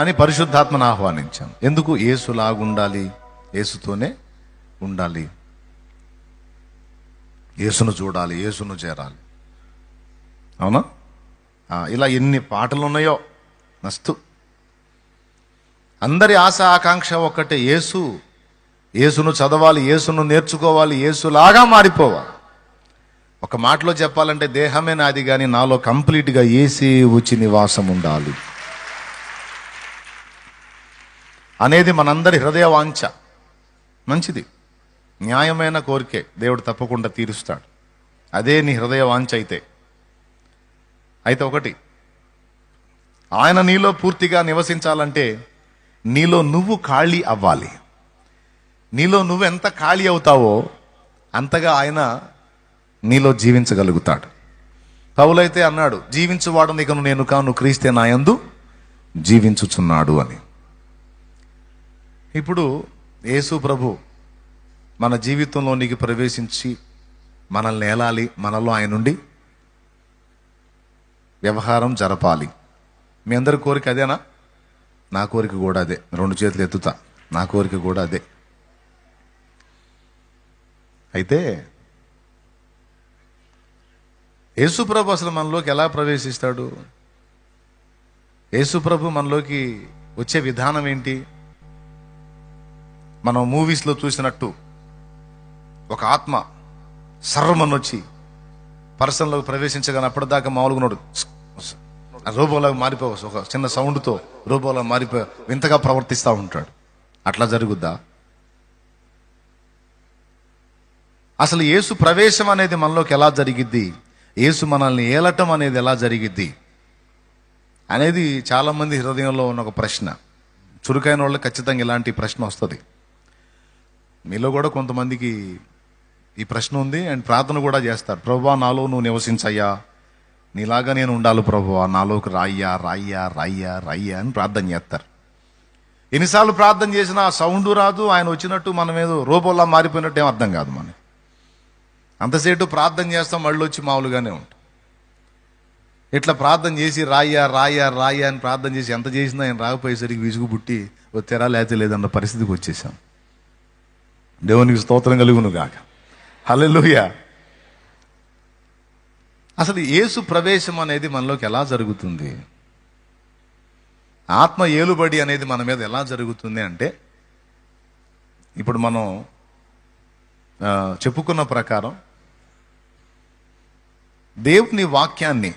అని పరిశుద్ధాత్మను ఆహ్వానించాను. ఎందుకు? యేసులాగుండాలి, యేసుతోనే ఉండాలి, యేసును చూడాలి, యేసును చేరాలి. అవునా? ఇలా ఎన్ని పాటలు ఉన్నాయో మస్తు. అందరి ఆశ ఆకాంక్ష ఒక్కటే, యేసును చదవాలి, యేసును నేర్చుకోవాలి, యేసులాగా మారిపోవాలి. ఒక మాటలో చెప్పాలంటే దేహమే నాది కానీ నాలో కంప్లీట్గా యేసే వచ్చి నివాసం ఉండాలి అనేది మనందరి హృదయ వాంఛ. మంచిది, న్యాయమైన కోరికే, దేవుడు తప్పకుండా తీరుస్తాడు. అదే నీ హృదయ వాంఛ అయితే ఒకటి, ఆయన నీలో పూర్తిగా నివసించాలంటే నీలో నువ్వు ఖాళీ అవ్వాలి. నీలో నువ్వు ఎంత ఖాళీ అవుతావో అంతగా ఆయన నీలో జీవించగలుగుతాడు. పౌలైతే అన్నాడు, జీవించువాడు నీకు నేను కాను, క్రీస్తే నా యందు జీవించుచున్నాడు అని. ఇప్పుడు యేసు ప్రభు మన జీవితంలోనికి ప్రవేశించి మనల్ని ఏలాలి, మనలో ఆయన నుండి వ్యవహారం జరపాలి. మీ అందరి కోరిక అదేనా? నా కోరిక కూడా అదే. 2 చేతులు ఎత్తుతా, నా కోరిక కూడా అదే. అయితే యేసుప్రభు అసలు మనలోకి ఎలా ప్రవేశిస్తాడు? యేసుప్రభు మనలోకి వచ్చే విధానం ఏంటి? మనం మూవీస్లో చూసినట్టు ఒక ఆత్మ సర్రమని వచ్చి పర్సన్లోకి ప్రవేశించగానే అప్పటిదాకా మామూలుగా ఉన్నాడు, రోబోలాగా మారిపోవచ్చు, ఒక చిన్న సౌండ్తో రోబోలాగా మారిపోయి వింతగా ప్రవర్తిస్తూ ఉంటాడు. అట్లా జరుగుద్దా? అసలు యేసు ప్రవేశం అనేది మనలోకి ఎలా జరిగిద్ది, యేసు మనల్ని ఏలటం అనేది ఎలా జరిగిద్ది అనేది చాలా మంది హృదయంలో ఉన్న ఒక ప్రశ్న. చురుకైన వాళ్ళు ఖచ్చితంగా ఇలాంటి ప్రశ్న వస్తుంది. మీలో కూడా కొంతమందికి ఈ ప్రశ్న ఉంది అండ్ ప్రార్థన కూడా చేస్తారు. ప్రభువా, నాలో నువ్వు నివసించయ్యా, నీలాగా నేను ఉండాలి ప్రభువా, నాలోకి రాయ్యా రాయ్యా రాయ్యా రాయ్యా అని ప్రార్థన చేస్తారు. ఎన్నిసార్లు ప్రార్థన చేసినా ఆ సౌండ్ రాదు, ఆయన వచ్చినట్టు మనం ఏదో రోబోలా మారిపోయినట్టు ఏం అర్థం కాదు. మనకి అంతసేటు ప్రార్థన చేస్తాం, మళ్ళీ వచ్చి మామూలుగానే ఉంటాం. ఇట్లా ప్రార్థన చేసి రాయ్యా రాయ్యా రాయ్యా అని ప్రార్థన చేసి ఎంత చేసినా ఆయన రాకపోయేసరికి విసుగు పుట్టి తెరా లేతే లేదన్న పరిస్థితికి వచ్చేసాం. దేవునికి స్తోత్రం కలుగును గాక. హల్లెలూయా. అసలు యేసు ప్రవేశం అనేది మనలోకి ఎలా జరుగుతుంది? ఆత్మ ఏలుబడి అనేది మన మీద ఎలా జరుగుతుంది అంటే, ఇప్పుడు మనం చెప్పుకున్న ప్రకారం దేవుని వాక్యాన్ని